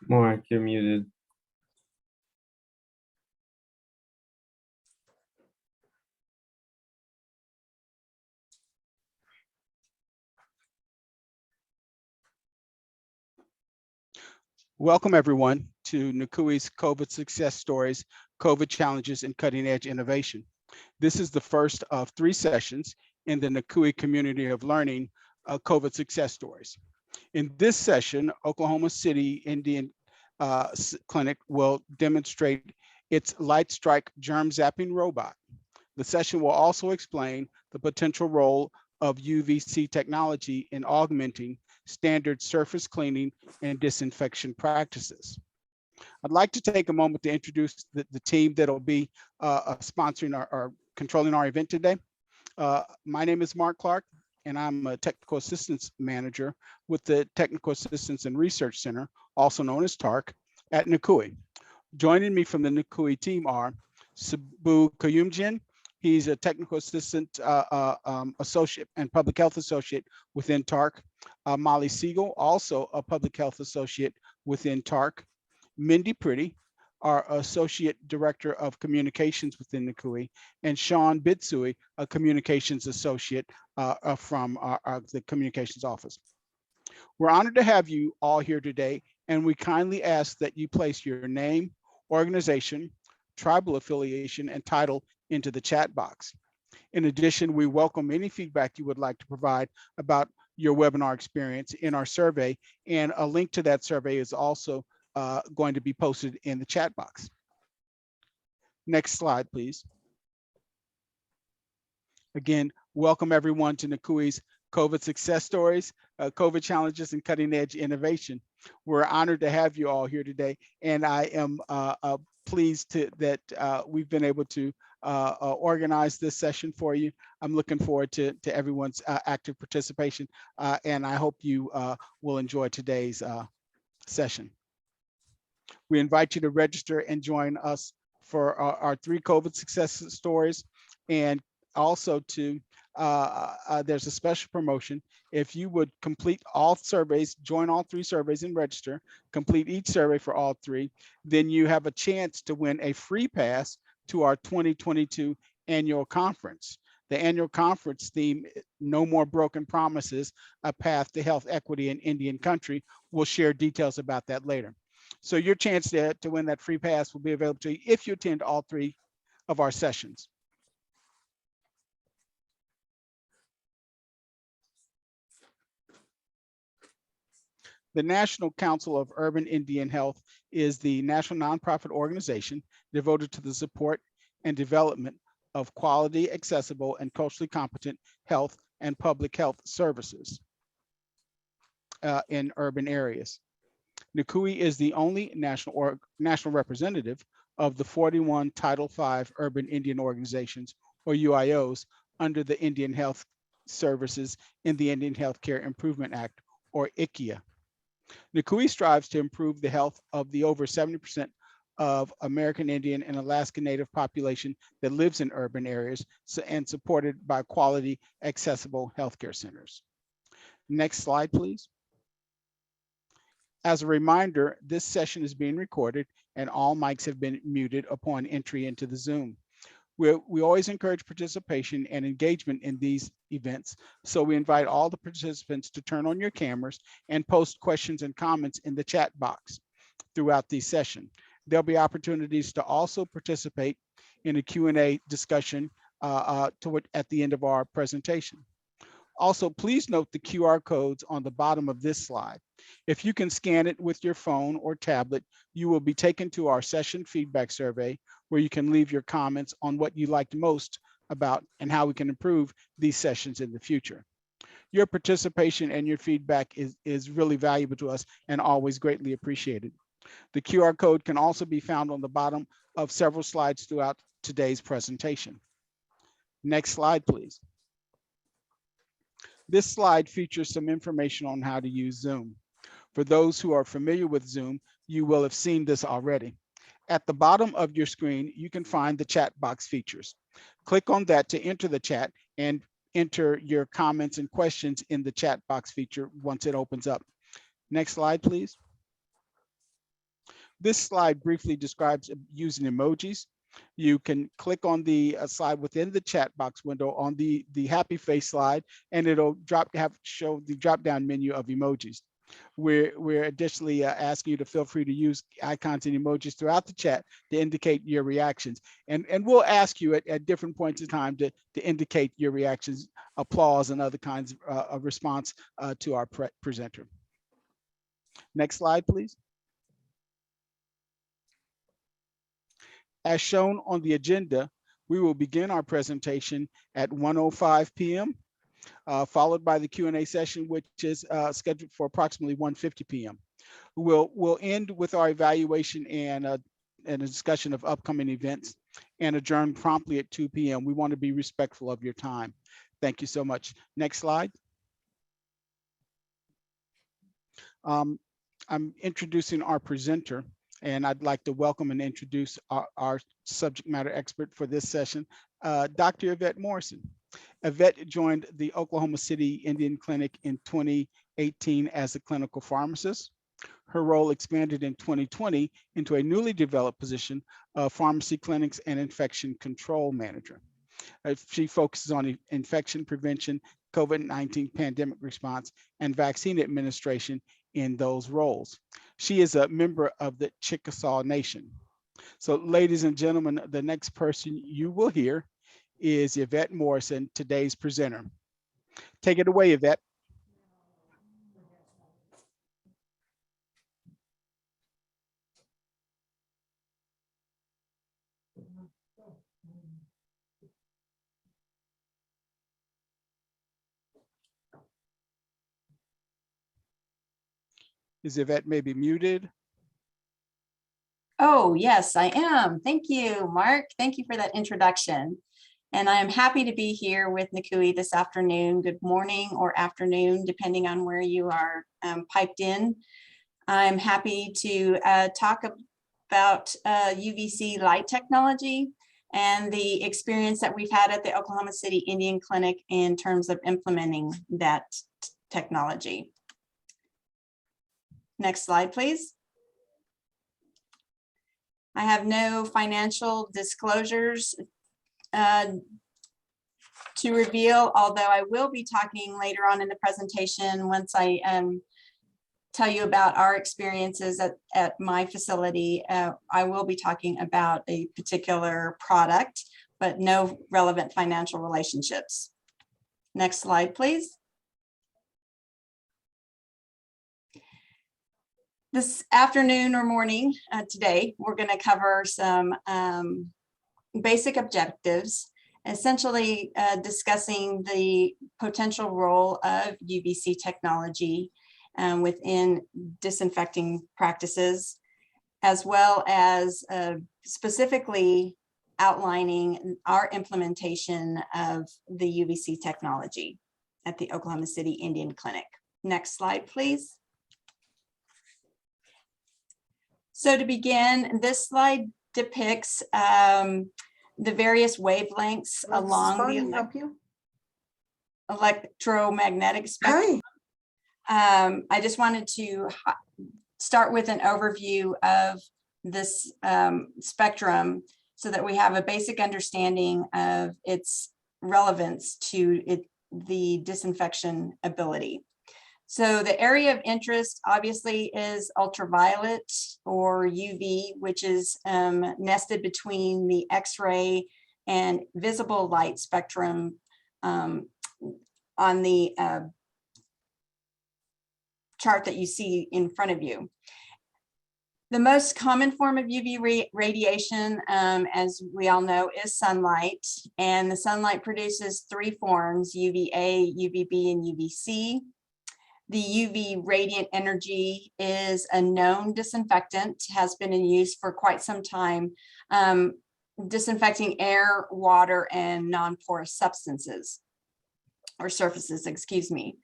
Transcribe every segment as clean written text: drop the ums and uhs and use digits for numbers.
Mark, you're muted. Welcome everyone to NCUI's COVID success stories, COVID challenges, and cutting edge innovation. This is the first of 3 sessions in the NCUI community of learning COVID success stories. In this session, Oklahoma City Indian Clinic will demonstrate its LightStrike Germ-Zapping Robot. The session will also explain the potential role of UVC technology in augmenting standard surface cleaning and disinfection practices. I'd like to take a moment to introduce the team that'll be sponsoring or controlling our event today. My name is Mark Clark, and I'm a Technical Assistance Manager with the Technical Assistance and Research Center, also known as TARC, at NCUI. Joining me from the NCUI team are Sabu Kayumjian. He's a Technical Assistant Associate and Public Health Associate within TARC. Molly Siegel, also a Public Health Associate within TARC. Mindy Pretty, our Associate Director of Communications within NCUI, and Sean Bitsui, a Communications Associate from the Communications Office. We're honored to have you all here today, and we kindly ask that you place your name, organization, tribal affiliation, and title into the chat box. In addition, we welcome any feedback you would like to provide about your webinar experience in our survey, and a link to that survey is also going to be posted in the chat box. Next slide, please. Again, welcome everyone to NCUI's COVID success stories, COVID challenges, and cutting edge innovation. We're honored to have you all here today, and I am pleased that we've been able to organize this session for you. I'm looking forward to everyone's active participation, and I hope you will enjoy today's session. We invite you to register and join us for our 3 COVID success stories, and also to there's a special promotion. If you would complete all surveys, join all 3 surveys and register, complete each survey for all 3, then you have a chance to win a free pass to our 2022 annual conference. The annual conference theme, No More Broken Promises, A Path to Health Equity in Indian Country. We'll share details about that later. So your chance to win that free pass will be available to you if you attend all 3 of our sessions. The National Council of Urban Indian Health is the national nonprofit organization devoted to the support and development of quality, accessible, and culturally competent health and public health services in urban areas. NCUI is the only national representative of the 41 Title V Urban Indian Organizations, or UIOs, under the Indian Health Services in the Indian Healthcare Improvement Act, or ICHIA. NCUI strives to improve the health of the over 70% of American Indian and Alaska Native population that lives in urban areas and supported by quality, accessible healthcare centers. Next slide, please. As a reminder, this session is being recorded and all mics have been muted upon entry into the Zoom. We always encourage participation and engagement in these events, so we invite all the participants to turn on your cameras and post questions and comments in the chat box throughout the session. There'll be opportunities to also participate in a Q&A discussion at the end of our presentation. Also, please note the QR codes on the bottom of this slide. If you can scan it with your phone or tablet, you will be taken to our session feedback survey, where you can leave your comments on what you liked most about and how we can improve these sessions in the future. Your participation and your feedback is really valuable to us and always greatly appreciated. The QR code can also be found on the bottom of several slides throughout today's presentation. Next slide, please. This slide features some information on how to use Zoom. For those who are familiar with Zoom, you will have seen this already. At the bottom of your screen, you can find the chat box features. Click on that to enter the chat and enter your comments and questions in the chat box feature once it opens up. Next slide, please. This slide briefly describes using emojis. You can click on the slide within the chat box window on the happy face slide, and it'll show the drop down menu of emojis. We're additionally asking you to feel free to use icons and emojis throughout the chat to indicate your reactions. And we'll ask you at different points in time to indicate your reactions, applause, and other kinds of response to our presenter. Next slide, please. As shown on the agenda, we will begin our presentation at 1:05 p.m., followed by the Q&A session, which is scheduled for approximately 1:50 p.m. We'll end with our evaluation and a discussion of upcoming events and adjourn promptly at 2 p.m. We want to be respectful of your time. Thank you so much. Next slide. I'm introducing our presenter, and I'd like to welcome and introduce our subject matter expert for this session, Dr. Yvette Morrison. Yvette joined the Oklahoma City Indian Clinic in 2018 as a clinical pharmacist. Her role expanded in 2020 into a newly developed position of pharmacy clinics and infection control manager. She focuses on infection prevention, COVID-19 pandemic response, and vaccine administration in those roles. She is a member of the Chickasaw Nation. So, ladies and gentlemen, the next person you will hear is Yvette Morrison, today's presenter. Take it away, Yvette. Is Yvette maybe muted? Oh, yes, I am. Thank you, Mark. Thank you for that introduction. And I am happy to be here with NCUI this afternoon. Good morning or afternoon, depending on where you are piped in. I'm happy to talk about UVC light technology and the experience that we've had at the Oklahoma City Indian Clinic in terms of implementing that technology. Next slide, please. I have no financial disclosures to reveal, although I will be talking later on in the presentation once I tell you about our experiences at my facility. I will be talking about a particular product, but no relevant financial relationships. Next slide, please. This afternoon or morning today, we're going to cover some basic objectives, essentially discussing the potential role of UVC technology within disinfecting practices, as well as specifically outlining our implementation of the UVC technology at the Oklahoma City Indian Clinic. Next slide, please. So to begin, this slide depicts the various wavelengths along the electromagnetic spectrum. I just wanted to start with an overview of this spectrum so that we have a basic understanding of its relevance to the disinfection ability. So the area of interest obviously is ultraviolet or UV, which is nested between the X-ray and visible light spectrum on the chart that you see in front of you. The most common form of UV radiation, as we all know, is sunlight, and the sunlight produces three forms: UVA, UVB, and UVC. The UV radiant energy is a known disinfectant, has been in use for quite some time, disinfecting air, water, and non-porous substances or surfaces, excuse me.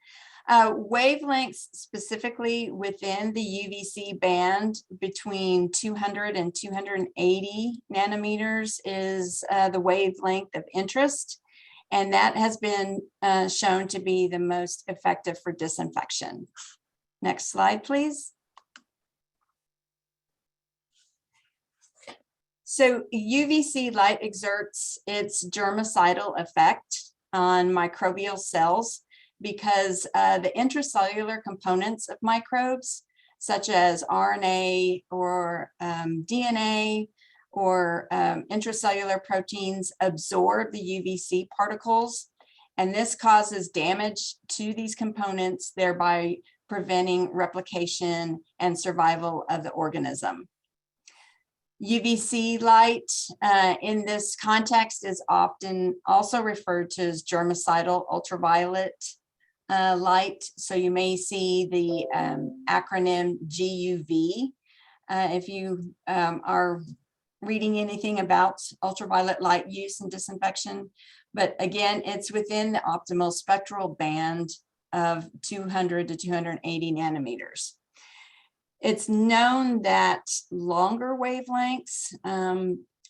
Wavelengths specifically within the UVC band between 200 and 280 nanometers is the wavelength of interest. And that has been shown to be the most effective for disinfection. Next slide, please. So UVC light exerts its germicidal effect on microbial cells because the intracellular components of microbes, such as RNA or DNA or intracellular proteins, absorb the UVC particles, and this causes damage to these components, thereby preventing replication and survival of the organism. UVC light in this context is often also referred to as germicidal ultraviolet light. So you may see the acronym GUV if you are reading anything about ultraviolet light use and disinfection. But again, it's within the optimal spectral band of 200 to 280 nanometers. It's known that longer wavelengths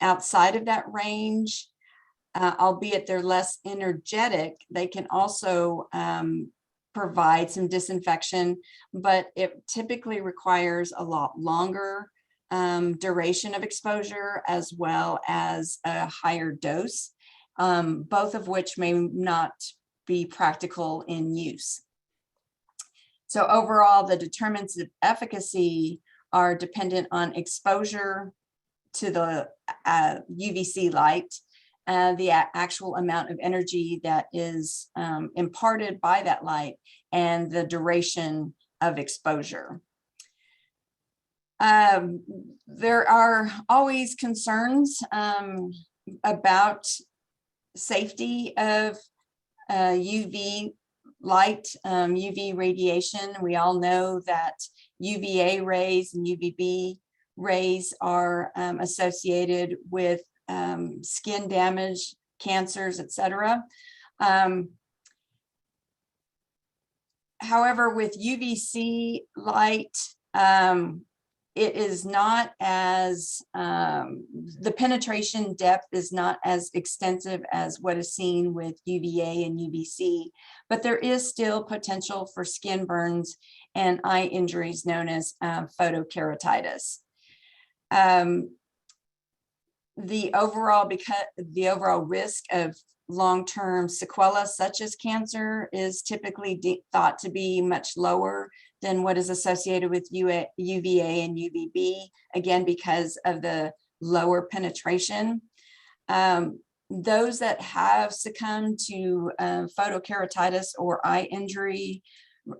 outside of that range, albeit they're less energetic, they can also provide some disinfection, but it typically requires a lot longer duration of exposure as well as a higher dose, both of which may not be practical in use. So overall, the determinants of efficacy are dependent on exposure to the UVC light, the actual amount of energy that is imparted by that light, and the duration of exposure. There are always concerns about safety of UV light, UV radiation. We all know that UVA rays and UVB rays are associated with skin damage, cancers, etc. However, with UVC light, it is not as, the penetration depth is not as extensive as what is seen with UVA and UVC, but there is still potential for skin burns and eye injuries known as photokeratitis. The overall risk of long-term sequelae such as cancer is typically thought to be much lower than what is associated with UVA and UVB, again, because of the lower penetration. Those that have succumbed to photokeratitis or eye injury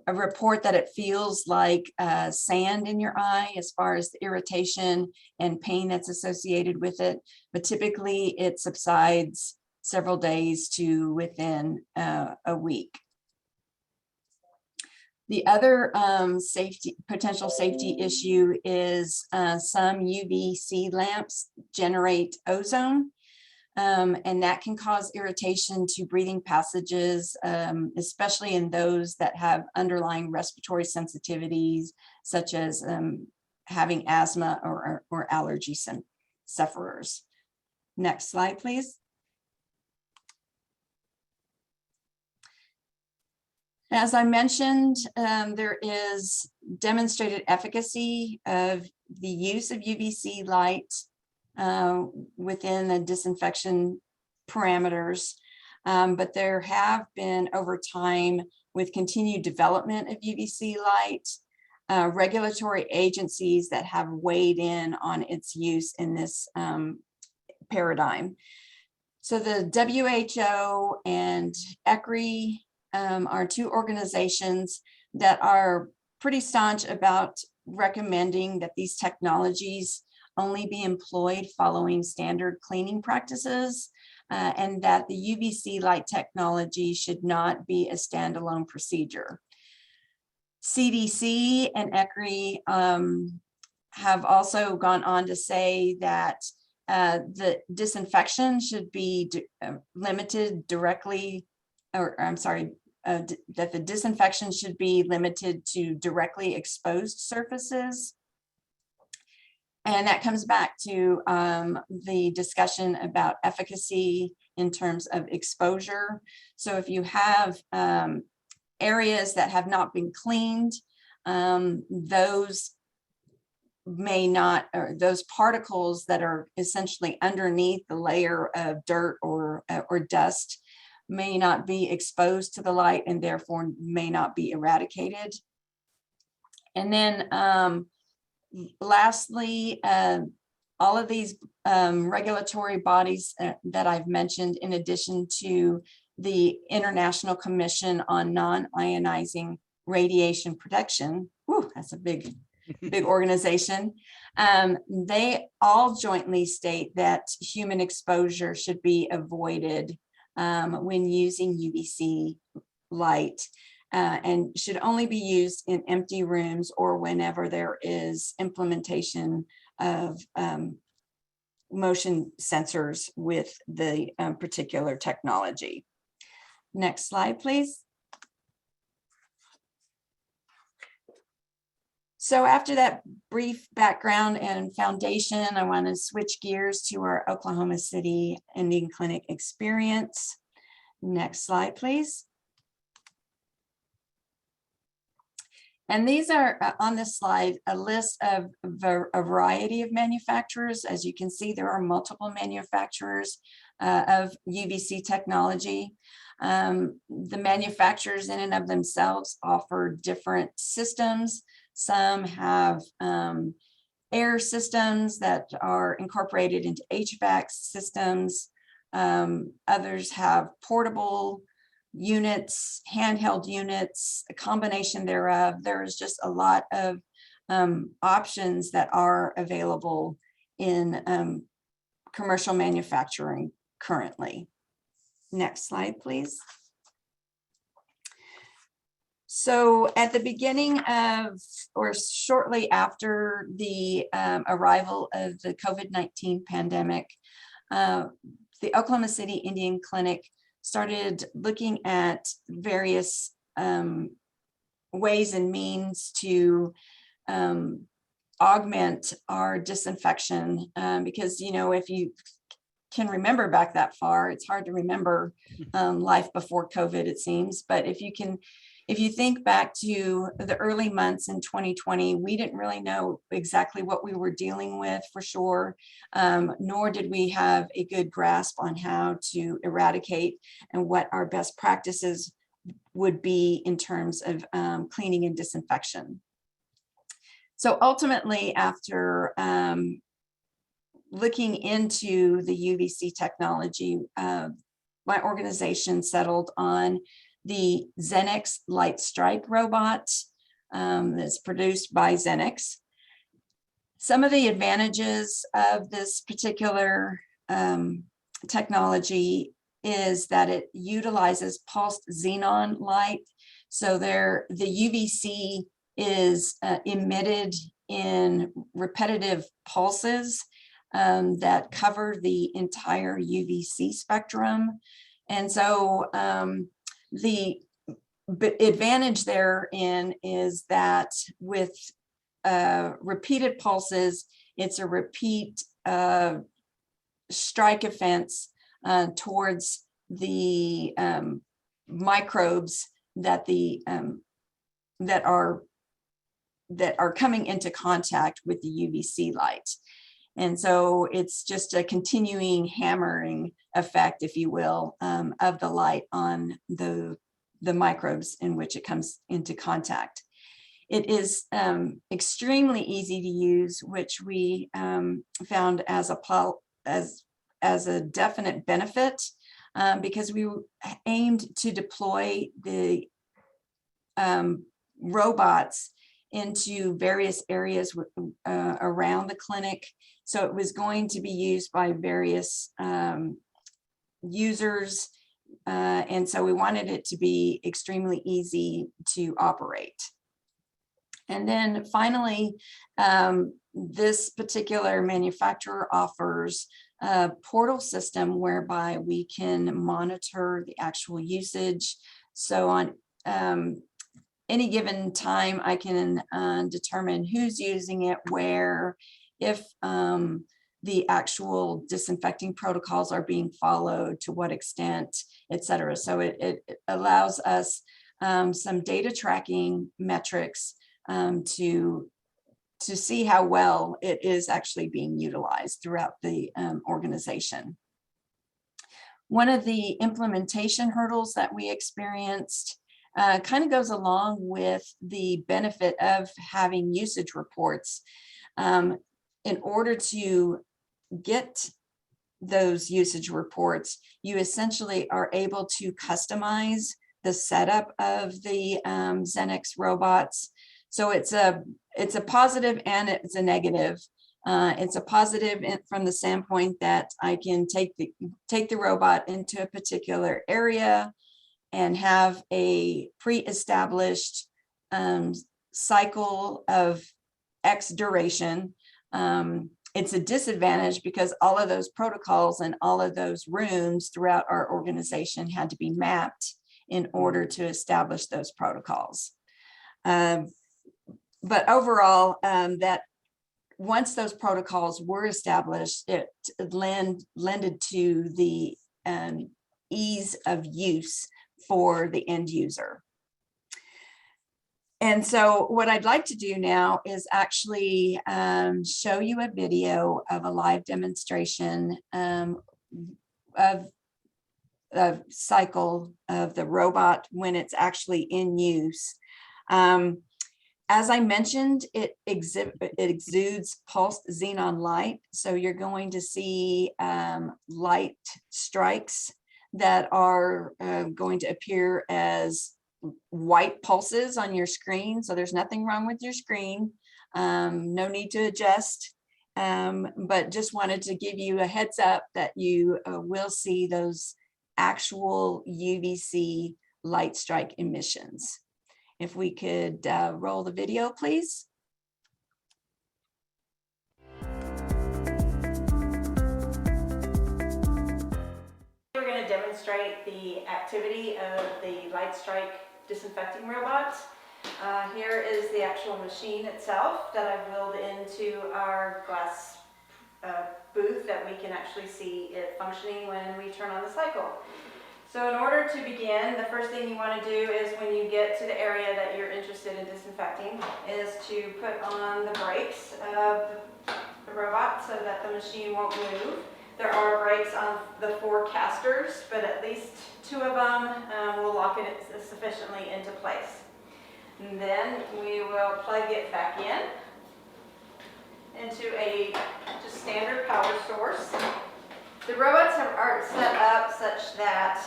report that it feels like sand in your eye as far as the irritation and pain that's associated with it, but typically it subsides several days to within a week. The other potential safety issue is some UVC lamps generate ozone, and that can cause irritation to breathing passages, especially in those that have underlying respiratory sensitivities, such as having asthma or allergy sufferers. Next slide, please. As I mentioned, there is demonstrated efficacy of the use of UVC light within the disinfection parameters, but there have been over time, with continued development of UVC light, regulatory agencies that have weighed in on its use in this paradigm. So the WHO and ECRI are two organizations that are pretty staunch about recommending that these technologies only be employed following standard cleaning practices, and that the UVC light technology should not be a standalone procedure. CDC and ECRI have also gone on to say that the disinfection should be limited directly, or I'm sorry, that the disinfection should be limited to directly exposed surfaces. And that comes back to the discussion about efficacy in terms of exposure. So if you have areas that have not been cleaned, those may not, or those particles that are essentially underneath the layer of dirt or dust may not be exposed to the light and therefore may not be eradicated. And then lastly, all of these regulatory bodies that I've mentioned, in addition to the International Commission on Non-Ionizing Radiation Protection, whew, that's a big organization. They all jointly state that human exposure should be avoided when using UVC light, and should only be used in empty rooms or whenever there is implementation of motion sensors with the particular technology. Next slide, please. So after that brief background and foundation, I want to switch gears to our Oklahoma City Indian Clinic experience. Next slide, please. And these are on this slide, a list of a variety of manufacturers. As you can see, there are multiple manufacturers of UVC technology. The manufacturers in and of themselves offer different systems. Some have air systems that are incorporated into HVAC systems. Others have portable units, handheld units, a combination thereof. There's just a lot of options that are available in commercial manufacturing currently. Next slide, please. So at the beginning of, or shortly after the arrival of the COVID-19 pandemic, the Oklahoma City Indian Clinic started looking at various ways and means to augment our disinfection, because, you know, if you can remember back that far, it's hard to remember life before COVID, it seems. But if you think back to the early months in 2020, we didn't really know exactly what we were dealing with for sure, nor did we have a good grasp on how to eradicate and what our best practices would be in terms of cleaning and disinfection. So ultimately, after looking into the UVC technology, my organization settled on the Xenix LightStrike robot that's produced by Xenix. Some of the advantages of this particular technology is that it utilizes pulsed xenon light. So the UVC is emitted in repetitive pulses that cover the entire UVC spectrum. And so the advantage therein is that with repeated pulses, it's a repeat strike offense towards the microbes that that are coming into contact with the UVC light. And so it's just a continuing hammering effect, if you will, of the light on the microbes in which it comes into contact. It is extremely easy to use, which we found as a definite benefit, because we aimed to deploy the robots into various areas around the clinic. So it was going to be used by various users. And so we wanted it to be extremely easy to operate. And then finally, this particular manufacturer offers a portal system whereby we can monitor the actual usage. So on any given time, I can determine who's using it, where, if the actual disinfecting protocols are being followed, to what extent, et cetera. So it allows us some data tracking metrics to to see how well it is actually being utilized throughout the organization. One of the implementation hurdles that we experienced kind of goes along with the benefit of having usage reports. In order to get those usage reports, you essentially are able to customize the setup of the Xenix robots. So it's a positive and it's a negative. It's a positive from the standpoint that I can take the robot into a particular area and have a pre-established cycle of X duration. It's a disadvantage because all of those protocols and all of those rooms throughout our organization had to be mapped in order to establish those protocols. But overall, that once those protocols were established, it lended to the ease of use for the end user. And so what I'd like to do now is actually show you a video of a live demonstration of a cycle of the robot when it's actually in use. As I mentioned, it exudes pulsed xenon light. So you're going to see light strikes that are going to appear as white pulses on your screen. So there's nothing wrong with your screen. No need to adjust, but just wanted to give you a heads up that you will see those actual UVC light strike emissions. If we could roll the video, please. We're going to demonstrate the activity of the LightStrike disinfecting robots. Here is the actual machine itself that I've wheeled into our glass booth that we can actually see it functioning when we turn on the cycle. So in order to begin, the first thing you want to do is when you get to the area that you're interested in disinfecting is to put on the brakes of the robot so that the machine won't move. There are brakes on the 4 casters, but at least 2 of them will lock it sufficiently into place. And then we will plug it back into a just standard power source. The robots are set up such that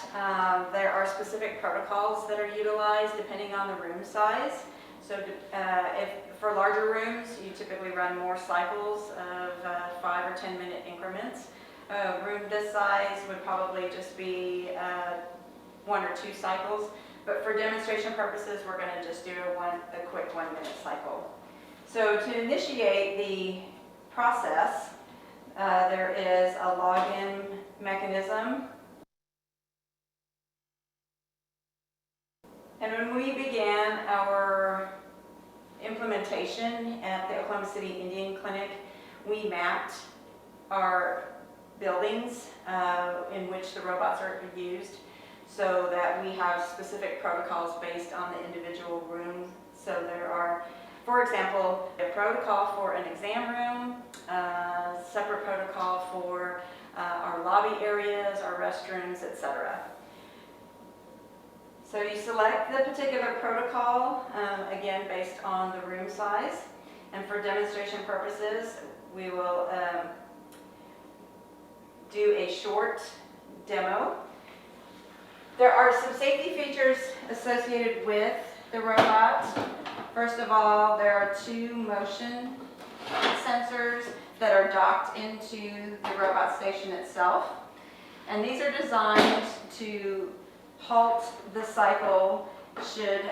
there are specific protocols that are utilized depending on the room size. So if for larger rooms, you typically run more cycles of 5 or 10 minute increments. A room this size would probably just be 1 or 2 cycles. But for demonstration purposes, we're going to just do a quick 1 minute cycle. So to initiate the process, there is a login mechanism. And when we began our implementation at the Oklahoma City Indian Clinic, we mapped our buildings in which the robots are used so that we have specific protocols based on the individual room. So there are, for example, a protocol for an exam room, a separate protocol for our lobby areas, our restrooms, etc. So you select the particular protocol, again, based on the room size. And for demonstration purposes, we will do a short demo. There are some safety features associated with the robot. First of all, there are 2 motion sensors that are docked into the robot station itself. And these are designed to halt the cycle should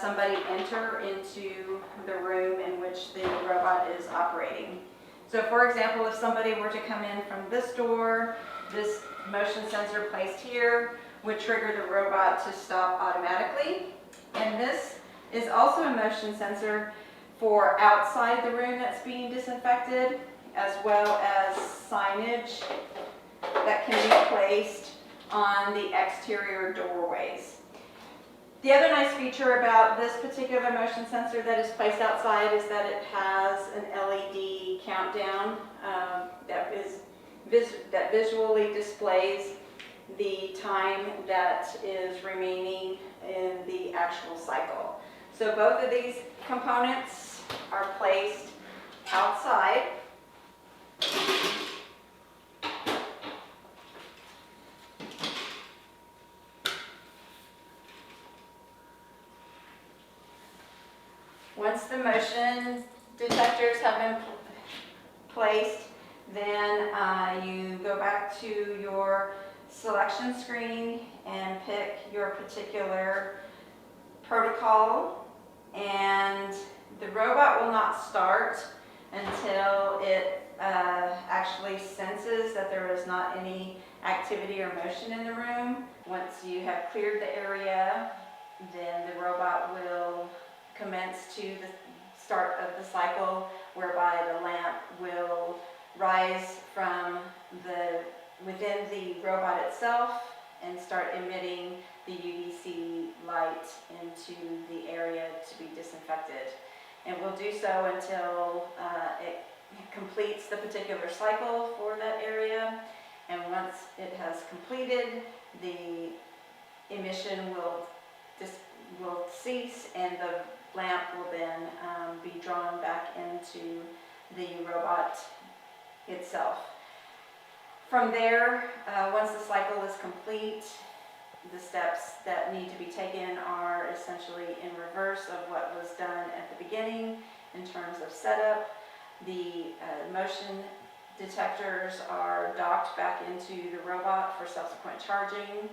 somebody enter into the room in which the robot is operating. So for example, if somebody were to come in from this door, this motion sensor placed here would trigger the robot to stop automatically. And this is also a motion sensor for outside the room that's being disinfected, as well as signage that can be placed on the exterior doorways. The other nice feature about this particular motion sensor that is placed outside is that it has an LED countdown that visually displays the time that is remaining in the actual cycle. So both of these components are placed outside. Once the motion detectors have been placed, then you go back to your selection screen and pick your particular protocol, and the robot will not start until it actually senses that there is not any activity or motion in the room. Once you have cleared the area, then the robot will commence to the start of the cycle, whereby the lamp will rise from within the robot itself and start emitting the UVC light into the area to be disinfected. And we'll do so until it completes the particular cycle for that area. And once it has completed, the emission will cease, and the lamp will then be drawn back into the robot itself. From there, once the cycle is complete, the steps that need to be taken are essentially in reverse of what was done at the beginning in terms of setup. The motion detectors are docked back into the robot for subsequent charging,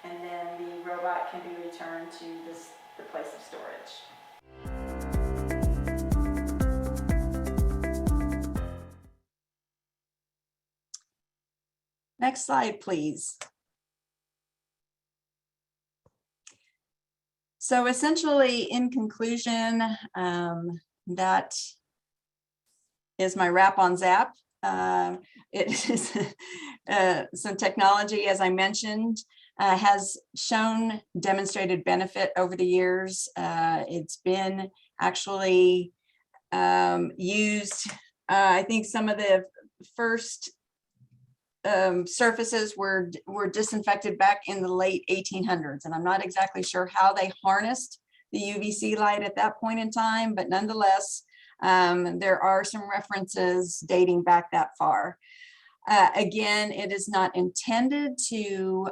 and then the robot can be returned to the place of storage. Next slide, please. So essentially, in conclusion, that is my wrap on ZAP. It is some technology, as I mentioned, has shown demonstrated benefit over the years. It's been actually used, I think some of the first surfaces were disinfected back in the late 1800s, and I'm not exactly sure how they harnessed the UVC light at that point in time, but nonetheless, there are some references dating back that far. Again, it is not intended to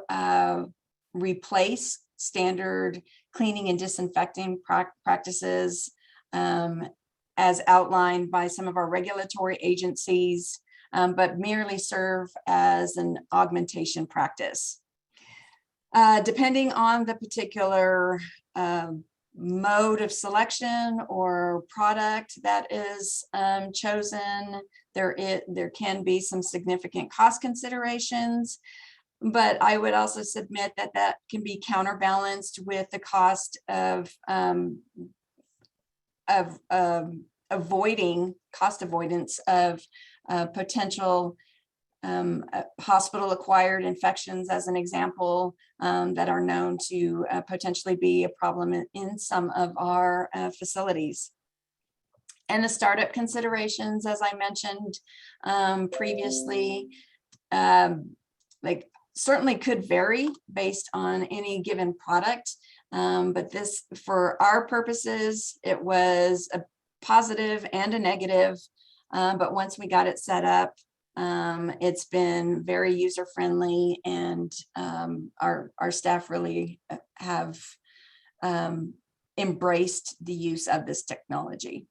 replace standard cleaning and disinfecting practices as outlined by some of our regulatory agencies, but merely serve as an augmentation practice. Depending on the particular mode of selection or product that is chosen, there can be some significant cost considerations, but I would also submit that that can be counterbalanced with the cost of cost avoidance of potential hospital-acquired infections, as an example, that are known to potentially be a problem in some of our facilities. And the startup considerations, as I mentioned previously, like certainly could vary based on any given product, but this, for our purposes, it was a positive and a negative, but once we got it set up, it's been very user-friendly, and our staff really have embraced the use of this technology.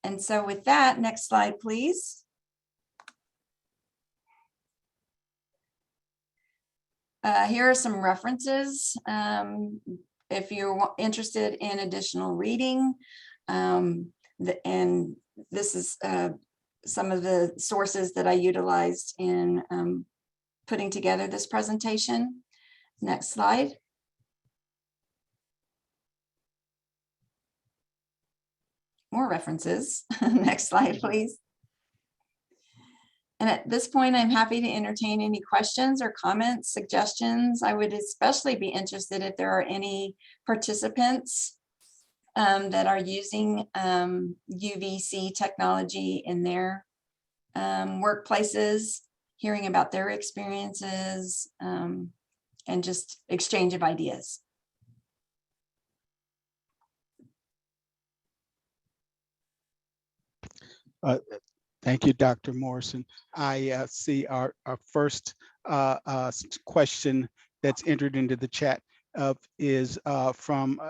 And so with that, next slide, please. Here are some references if you're interested in additional reading. And this is some of the sources that I utilized in putting together this presentation. Next slide. More references. Next slide, please. And at this point, I'm happy to entertain any questions or comments, suggestions. I would especially be interested if there are any participants that are using UVC technology in their workplaces, hearing about their experiences, and just exchange of ideas. Thank you, Dr. Morrison. I see our first question that's entered into the chat is from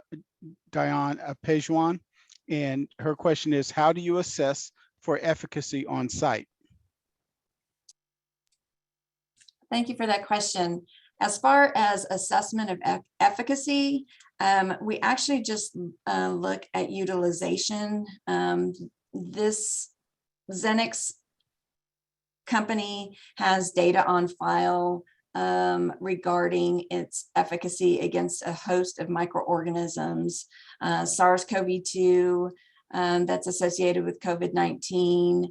Diane Pejuan, and her question is, how do you assess for efficacy on site? Thank you for that question. As far as assessment of efficacy, we actually just look at utilization. This Xenix company has data on file regarding its efficacy against a host of microorganisms, SARS-CoV-2 that's associated with COVID-19,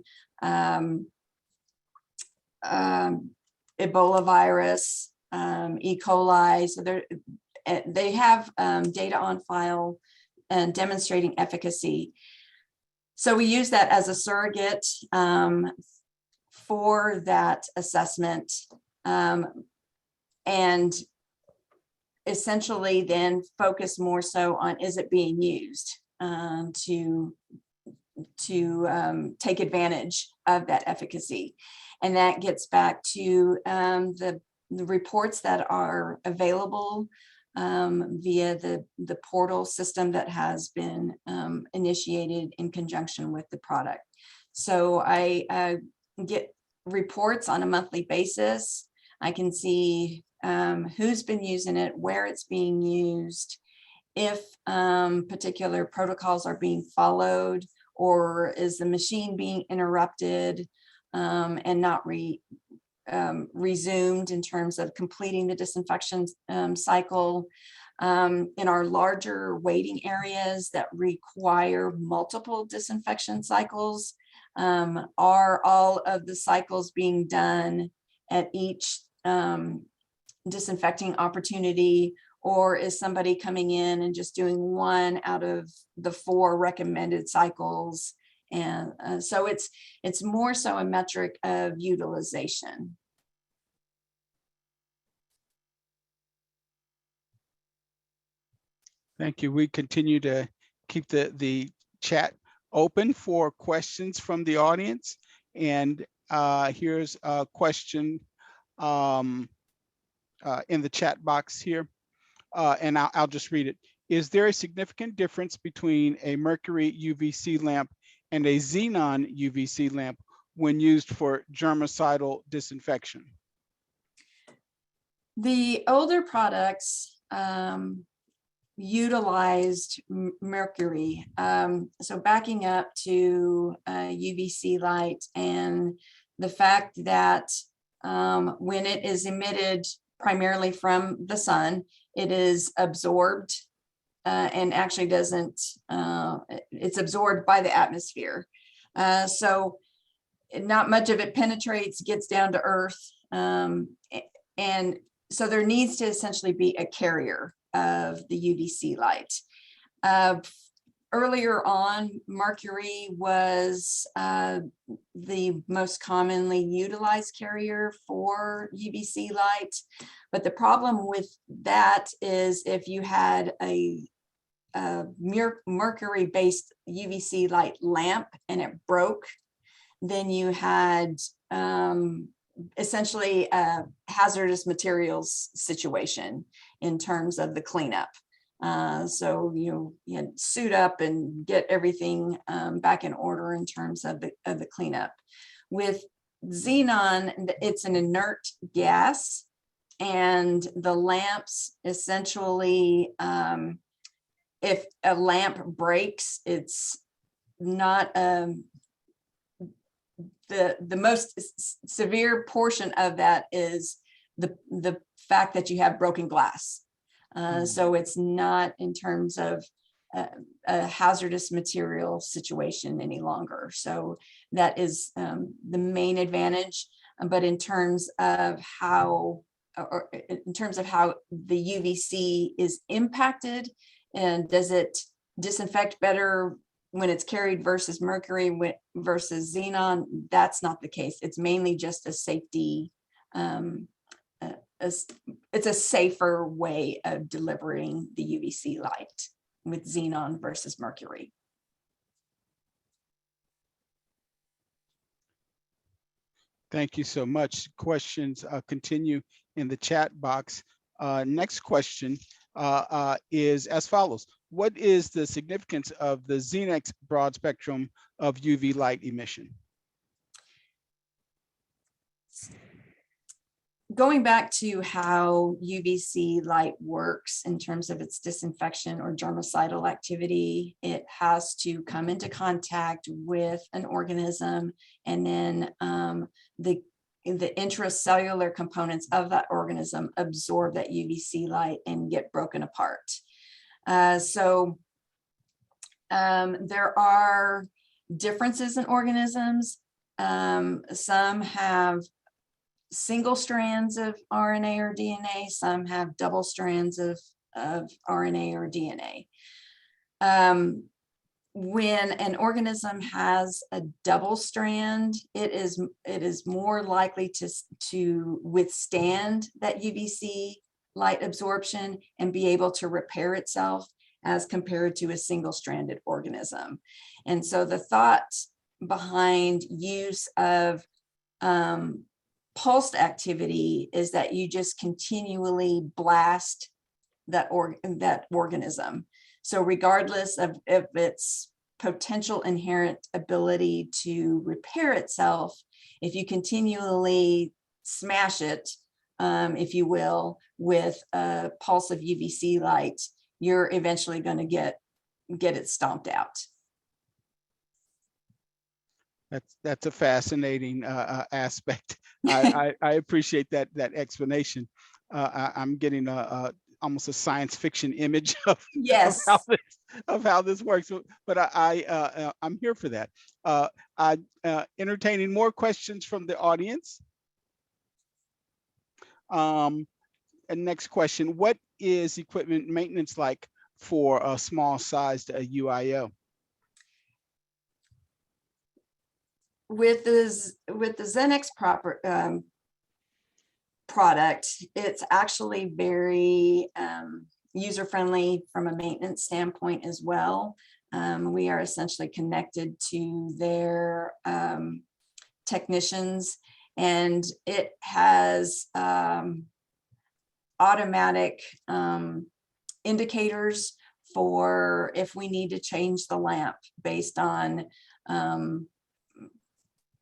Ebola virus, E. coli. So they have data on file and demonstrating efficacy. So we use that as a surrogate for that assessment, and essentially then focus more so on, is it being used to take advantage of that efficacy. And that gets back to the reports that are available via the portal system that has been initiated in conjunction with the product. So I get reports on a monthly basis. I can see who's been using it, where it's being used, if particular protocols are being followed, or is the machine being interrupted and not resumed in terms of completing the disinfection cycle. In our larger waiting areas that require multiple disinfection cycles, are all of the cycles being done at each disinfecting opportunity, or is somebody coming in and just doing one out of the 4 recommended cycles? And so it's more so a metric of utilization. Thank you. We continue to keep the chat open for questions from the audience. And here's a question in the chat box here, and I'll just read it. Is there a significant difference between a Mercury UVC lamp and a Xenon UVC lamp when used for germicidal disinfection? The older products utilized mercury. So backing up to UVC light and the fact that when it is emitted primarily from the sun, it is absorbed and actually doesn't, it's absorbed by the atmosphere. So not much of it penetrates, gets down to earth. And so there needs to essentially be a carrier of the UVC light. Earlier on, mercury was the most commonly utilized carrier for UVC light. But the problem with that is if you had a mercury-based UVC light lamp and it broke, then you had essentially a hazardous materials situation in terms of the cleanup. So you had suit up and get everything back in order in terms of the cleanup. With xenon, it's an inert gas, and the lamps essentially, if a lamp breaks, it's not the most severe portion of that is the fact that you have broken glass. So it's not in terms of a hazardous material situation any longer. So that is the main advantage. But in terms of how, or in terms of how the UVC is impacted, and does it disinfect better when it's carried versus mercury versus xenon, that's not the case. It's mainly just a safety, it's a safer way of delivering the UVC light with xenon versus mercury. Thank you so much. Questions continue in the chat box. Next question is as follows. What is the significance of the Xenix broad spectrum of UV light emission? Going back to how UVC light works in terms of its disinfection or germicidal activity, it has to come into contact with an organism, and then the intracellular components of that organism absorb that UVC light and get broken apart. So there are differences in organisms. Some have single strands of RNA or DNA, some have double strands of RNA or DNA. When an organism has a double strand, it is more likely to withstand that UVC light absorption and be able to repair itself as compared to a single-stranded organism. And so the thought behind use of pulsed activity is that you just continually blast that organism. So regardless of its potential inherent ability to repair itself, if you continually smash it, if you will, with a pulse of UVC light, you're eventually going to get it stomped out. That's a fascinating aspect. I appreciate that explanation. I'm getting almost a science fiction image of, yes, of how this works. But I'm here for that. Entertaining more questions from the audience. And next question: what is equipment maintenance like for a small-sized UIO? With the Xenix product, it's actually very user-friendly from a maintenance standpoint as well. We are essentially connected to their technicians, and it has automatic indicators for if we need to change the lamp based on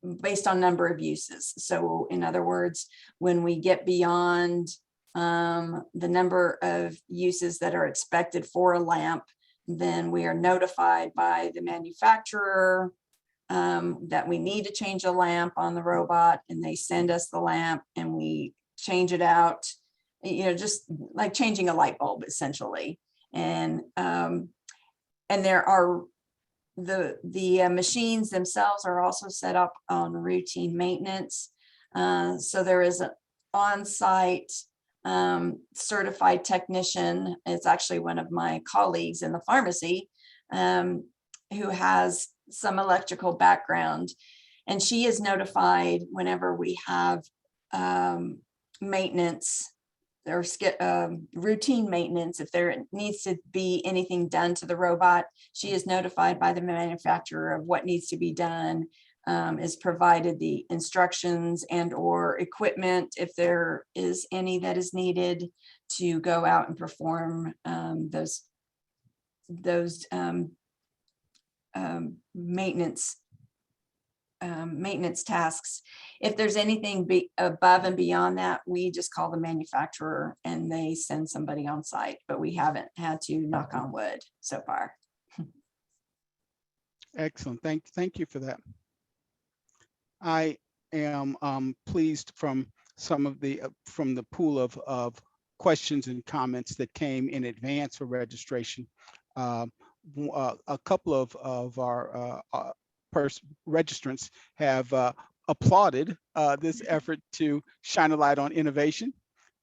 number of uses. So in other words, when we get beyond the number of uses that are expected for a lamp, then we are notified by the manufacturer that we need to change a lamp on the robot, and they send us the lamp and we change it out, just like changing a light bulb essentially. And there are the machines themselves are also set up on routine maintenance. So there is an on-site certified technician. It's actually one of my colleagues in the pharmacy who has some electrical background, and she is notified whenever we have maintenance or routine maintenance. If there needs to be anything done to the robot, she is notified by the manufacturer of what needs to be done, is provided the instructions and or equipment, if there is any that is needed, to go out and perform those maintenance tasks. If there's anything above and beyond that, we just call the manufacturer and they send somebody on site, but we haven't had to, knock on wood, so far. Excellent. Thank you for that. I am pleased from some of the from the pool of questions and comments that came in advance for registration. a couple of our registrants have applauded this effort to shine a light on innovation,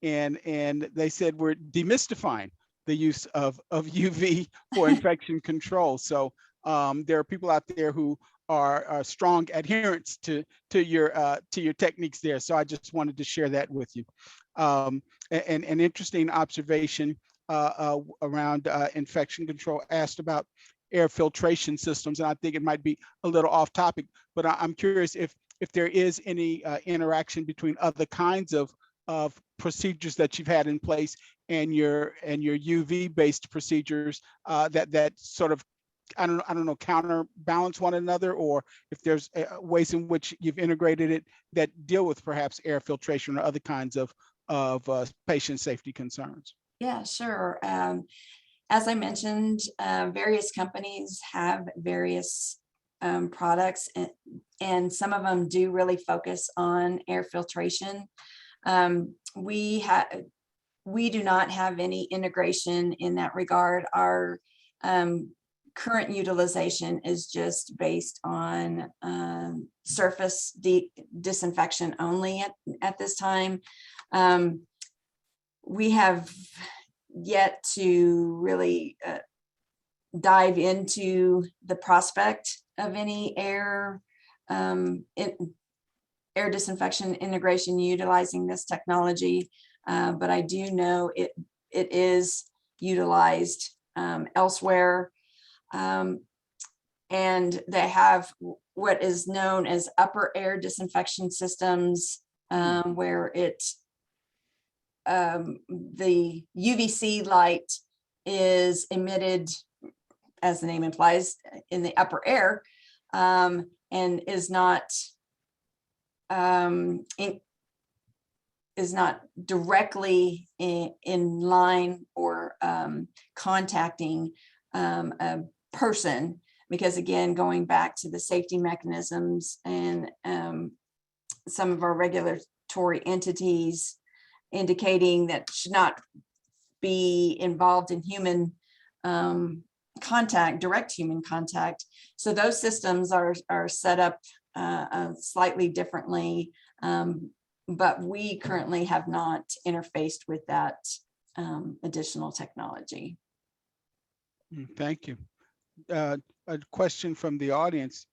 and they said we're demystifying the use of UV for infection control. So there are people out there who are strong adherents to your techniques there. So I just wanted to share that with you. An interesting observation around infection control asked about air filtration systems, and I think it might be a little off topic, but I'm curious if there is any interaction between other kinds of procedures that you've had in place and your UV based procedures that sort of I don't know, counterbalance one another, or if there's ways in which you've integrated it that deal with perhaps air filtration or other kinds of patient safety concerns. Yeah, sure. As I mentioned, various companies have various products, and some of them do really focus on air filtration. We do not have any integration in that regard. Our current utilization is just based on surface disinfection only at this time. We have yet to really dive into the prospect of any air disinfection integration utilizing this technology, but I do know it is utilized elsewhere. And they have what is known as upper air disinfection systems, where the UVC light is emitted, as the name implies, in the upper air, and is not directly in line or contacting a person, because again, going back to the safety mechanisms and some of our regulatory entities indicating that should not be involved in human contact, direct human contact. So those systems are set up slightly differently, but we currently have not interfaced with that additional technology. Thank you. A question from the audience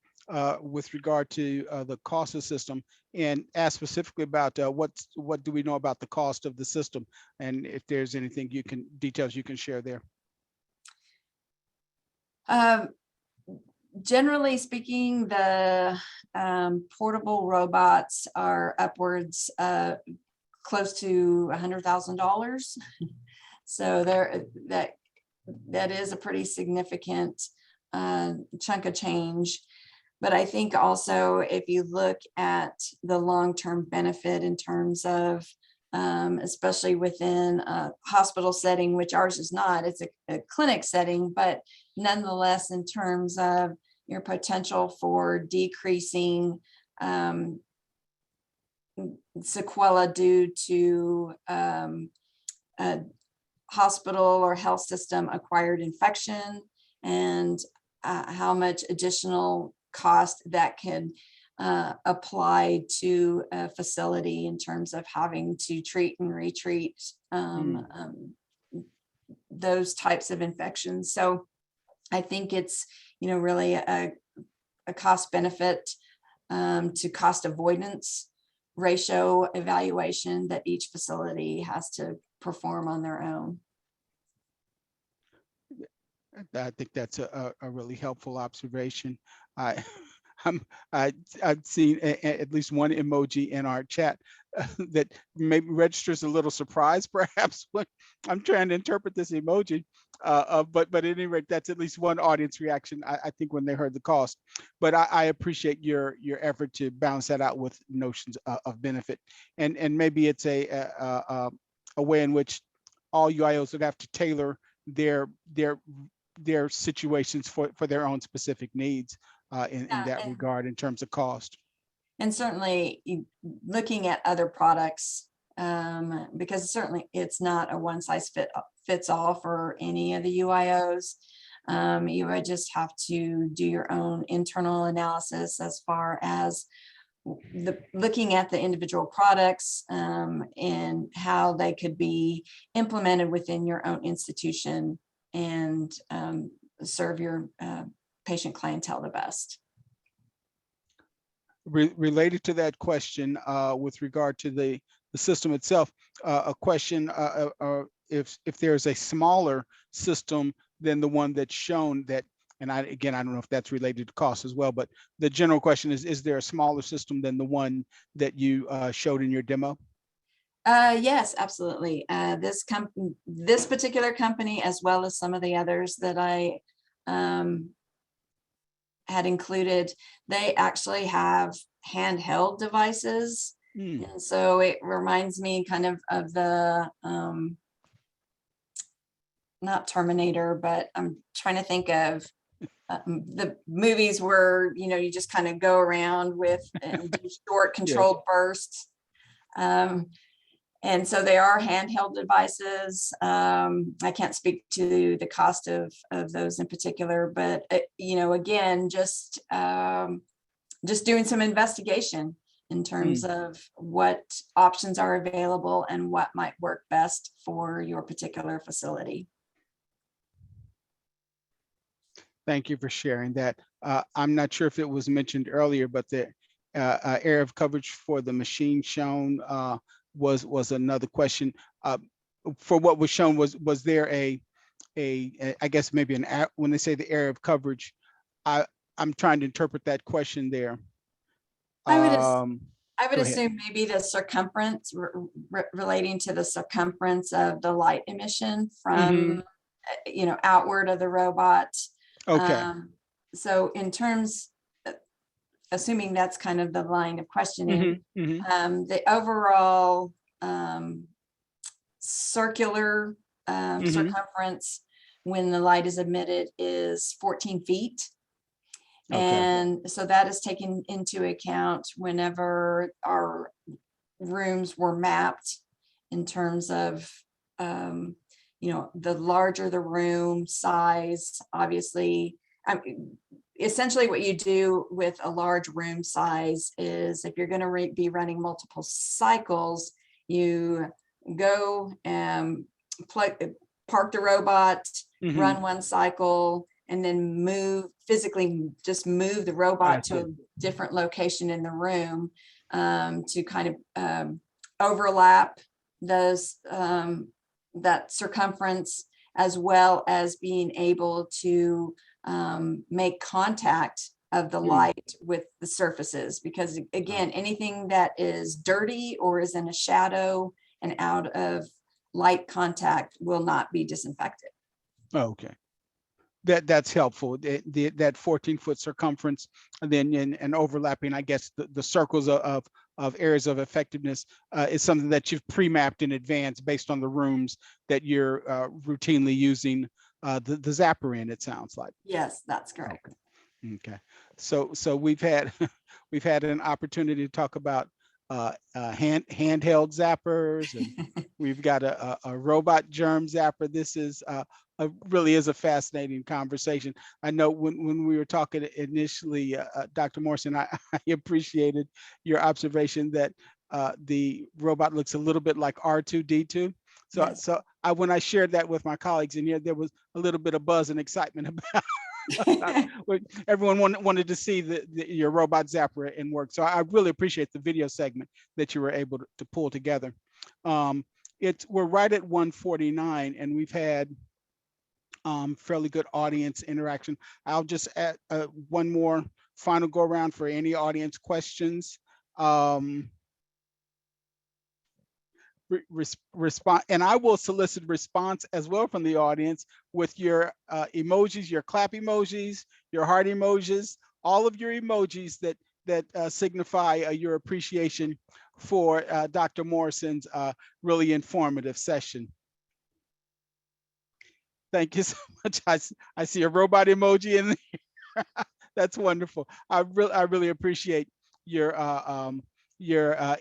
with regard to the cost of the system, and ask specifically about what do we know about the cost of the system, and if there's anything details you can share there. Generally speaking, the portable robots are upwards close to $100,000. So that is a pretty significant chunk of change. But I think also if you look at the long-term benefit in terms of, especially within a hospital setting, which ours is not, it's a clinic setting, but nonetheless, in terms of your potential for decreasing sequela due to a hospital or health system acquired infection, and how much additional cost that can apply to a facility in terms of having to treat and retreat those types of infections. So I think it's, really a cost benefit to cost avoidance ratio evaluation that each facility has to perform on their own. I think that's a really helpful observation. I've seen at least one emoji in our chat that maybe registers a little surprise, perhaps, when I'm trying to interpret this emoji. But at any rate, that's at least one audience reaction, I think, when they heard the cost. But I appreciate your effort to balance that out with notions of benefit, and maybe it's a way in which all UIOs would have to tailor their situations for their own specific needs in that regard in terms of cost. And certainly looking at other products, because certainly it's not a one size fits all for any of the UIOs. You would just have to do your own internal analysis as far as looking at the individual products and how they could be implemented within your own institution and serve your patient clientele the best. Related to that question, with regard to the system itself, a question if there's a smaller system than the one that's shown, that, and I don't know if that's related to cost as well, but the general question is there a smaller system than the one that you showed in your demo? Yes, absolutely. This particular company, as well as some of the others that I had included, they actually have handheld devices. And so it reminds me kind of the, not Terminator, but I'm trying to think of the movies where, you just kind of go around with and do short controlled bursts. And so they are handheld devices. I can't speak to the cost of those in particular, but again, just doing some investigation in terms of what options are available and what might work best for your particular facility. Thank you for sharing that. I'm not sure if it was mentioned earlier, but the area of coverage for the machine shown was another question. For what was shown, was there a I guess maybe when they say the area of coverage, I'm trying to interpret that question there. I would Go assume maybe the circumference relating to the circumference of the light emission from outward of the robot. Okay. So in terms, assuming that's kind of the line of questioning, the overall circular circumference when the light is emitted is 14 feet. Okay. And so that is taken into account whenever our rooms were mapped in terms of, the larger the room size, obviously. Essentially what you do with a large room size is if you're going to be running multiple cycles, you go and park the robot, run one cycle, and then physically just move the robot to a different location in the room to kind of overlap those that circumference, as well as being able to make contact of the light with the surfaces. Because again, anything that is dirty or is in a shadow and out of light contact will not be disinfected. Okay. That's helpful. That 14-foot circumference, and then and overlapping, I guess, the circles of areas of effectiveness is something that you've pre-mapped in advance based on the rooms that you're routinely using the zapper in, it sounds like. Yes, that's correct. Okay. So we've had an opportunity to talk about handheld zappers, and we've got a robot germ zapper. This is really is a fascinating conversation. I know when we were talking initially, Dr. Morrison, I appreciated your observation that the robot looks a little bit like R2-D2. So, yes. When I shared that with my colleagues in here, there was a little bit of buzz and excitement about everyone wanted to see your robot zapper in work. So I really appreciate the video segment that you were able to pull together. We're right at 1:49, and we've had fairly good audience interaction. I'll just add one more final go around for any audience questions. Respond, and I will solicit response as well from the audience with your emojis, your clap emojis, your heart emojis, all of your emojis that signify your appreciation for Dr. Morrison's really informative session. Thank you so much. I see a robot emoji in there. That's wonderful. I really appreciate your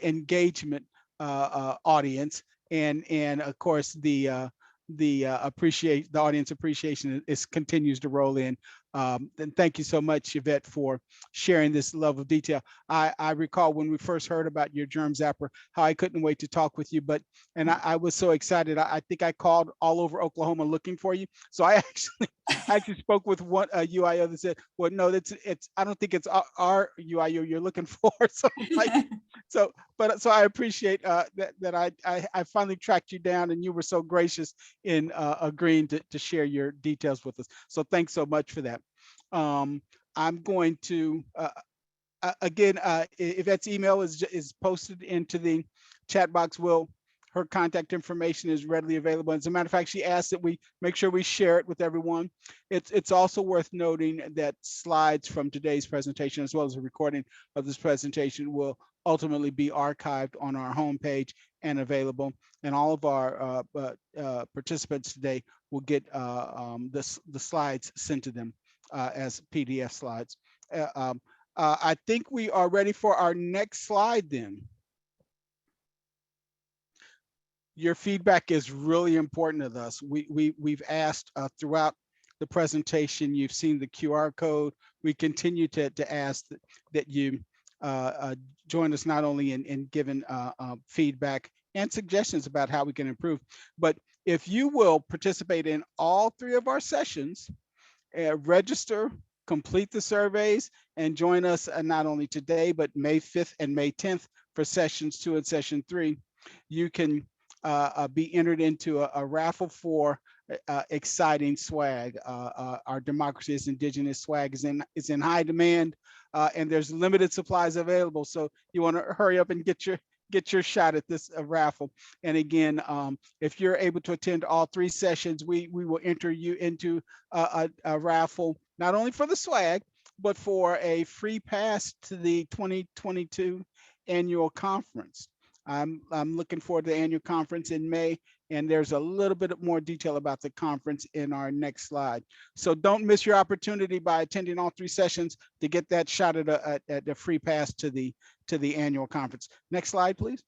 engagement, audience, and of course the the audience appreciation continues to roll in. And thank you so much, Yvette, for sharing this love of detail. I recall when we first heard about your germ zapper, how I couldn't wait to talk with you. I was so excited. I think I called all over Oklahoma looking for you. So I actually spoke with one UIO that said, "Well, no, I don't think it's our UIO you're looking for." So so I appreciate that I finally tracked you down, and you were so gracious in agreeing to share your details with us. So thanks so much for that. I'm going to again, Yvette's email is posted into the chat box. Her contact information is readily available. As a matter of fact, she asked that we make sure we share it with everyone. It's also worth noting that slides from today's presentation, as well as a recording of this presentation, will ultimately be archived on our homepage and available. And all of our participants today will get the slides sent to them as PDF slides. I think we are ready for our next slide then. Your feedback is really important to us. We've asked throughout the presentation, you've seen the QR code. We continue to ask that you join us not only in giving feedback and suggestions about how we can improve, but if you will participate in all 3 of our sessions, register, complete the surveys, and join us not only today, but May 5th and May 10th for sessions 2 and session 3. You can be entered into a raffle for exciting swag. Our Democracy is Indigenous swag is in high demand, and there's limited supplies available. So you want to hurry up and get your shot at this raffle. And again, if you're able to attend all 3 sessions, we will enter you into a raffle, not only for the swag, but for a free pass to the 2022 annual conference. I'm looking forward to the annual conference in May, and there's a little bit more detail about the conference in our next slide. So don't miss your opportunity by attending all 3 sessions to get that shot at a free pass to the annual conference. Next slide, please.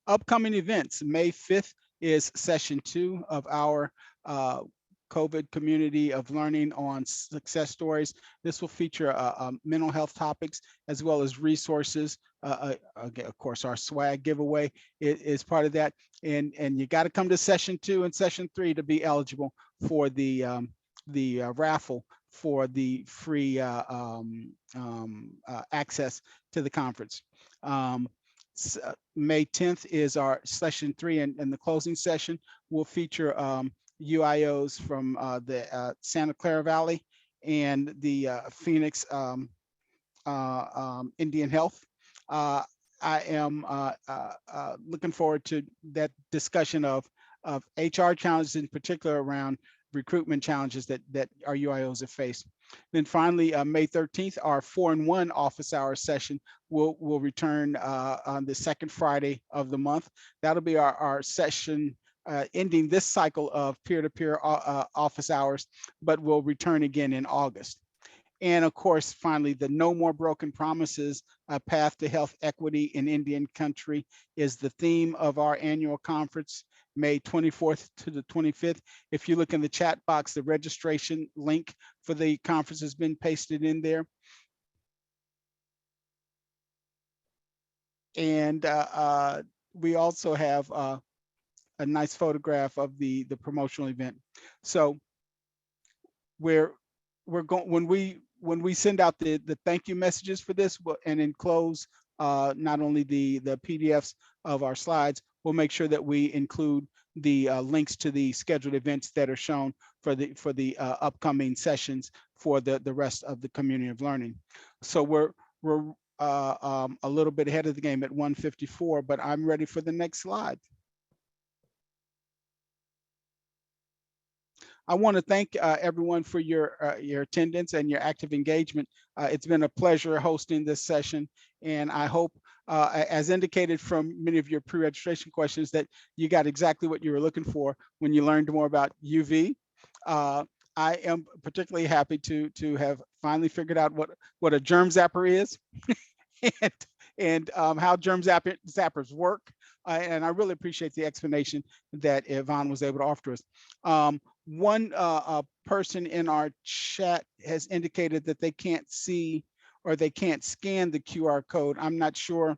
Upcoming events. May 5th is session 2 of our COVID community of learning on success stories. This will feature mental health topics as well as resources. Again, of course, our swag giveaway is part of that. And you got to come to session 2 and session 3 to be eligible for the raffle for the free access to the conference. May 10th is our session 3, and the closing session will feature UIOs from the Santa Clara Valley and the Phoenix Indian Health. I am looking forward to that discussion of HR challenges, in particular around recruitment challenges that our UIOs have faced. Then finally, May 13th, our 4-in-1 office hour session will return on the 2nd Friday of the month. That'll be our session ending this cycle of peer-to-peer office hours, but will return again in August. And of course, finally, the No More Broken Promises, Path to Health Equity in Indian Country is the theme of our annual conference, May 24th to the 25th. If you look in the chat box, the registration link for the conference has been pasted in there. And we also have a nice photograph of the promotional event. So we're going, when we send out the thank you messages for this and enclose not only the PDFs of our slides, we'll make sure that we include the links to the scheduled events that are shown for the upcoming sessions for the rest of the community of learning. So we're a little bit ahead of the game at 1:54, but I'm ready for the next slide. I want to thank everyone for your attendance and your active engagement. It's been a pleasure hosting this session, and I hope, as indicated from many of your pre-registration questions, that you got exactly what you were looking for when you learned more about UV. I am particularly happy to have finally figured out what a germ zapper is and how germ zappers work. and I really appreciate the explanation that Yvonne was able to offer us. One person in our chat has indicated that they can't see or they can't scan the QR code. I'm not sure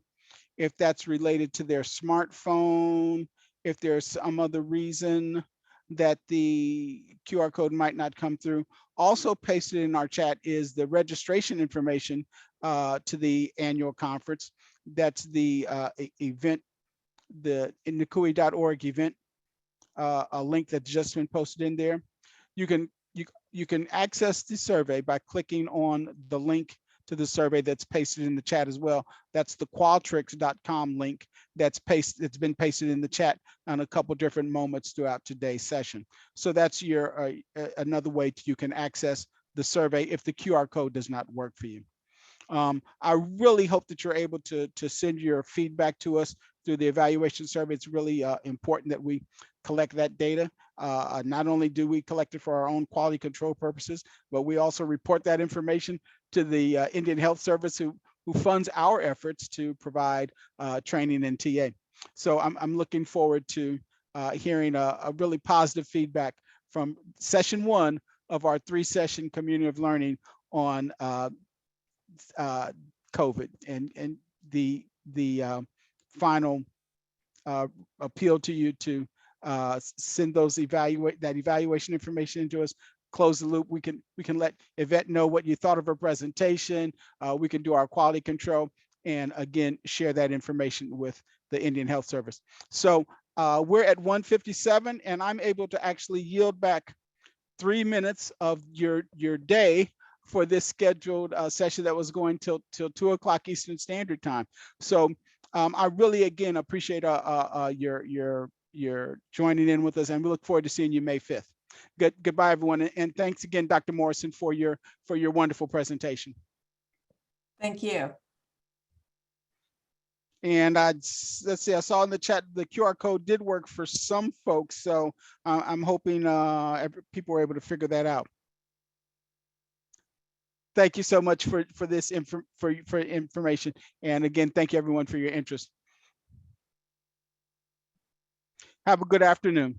if that's related to their smartphone, if there's some other reason that the QR code might not come through. Also pasted in our chat is the registration information to the annual conference. That's the event, the NCUI.org event, a link that's just been posted in there. You can access the survey by clicking on the link to the survey that's pasted in the chat as well. That's the qualtrics.com link that's been pasted in the chat on a couple different moments throughout today's session. So that's your another way you can access the survey if the QR code does not work for you. I really hope that you're able to send your feedback to us through the evaluation survey. It's really important that we collect that data. Not only do we collect it for our own quality control purposes, but we also report that information to the Indian Health Service who funds our efforts to provide training in TA. So I'm looking forward to hearing a really positive feedback from session 1 of our 3-session community of learning on COVID and the final appeal to you to send those evaluation information to us. Close the loop. We can let Yvette know what you thought of her presentation. We can do our quality control and again share that information with the Indian Health Service. So we're at 1:57 and I'm able to actually yield back 3 minutes of your day for this scheduled session that was going till 2 o'clock Eastern Standard Time. So I really again appreciate your joining in with us, and we look forward to seeing you May 5th. Goodbye, everyone, and thanks again, Dr. Morrison, for your wonderful presentation. Thank you. And let's see, I saw in the chat the QR code did work for some folks, so I'm hoping people were able to figure that out. Thank you so much for this information, and again, thank you everyone for your interest. Have a good afternoon.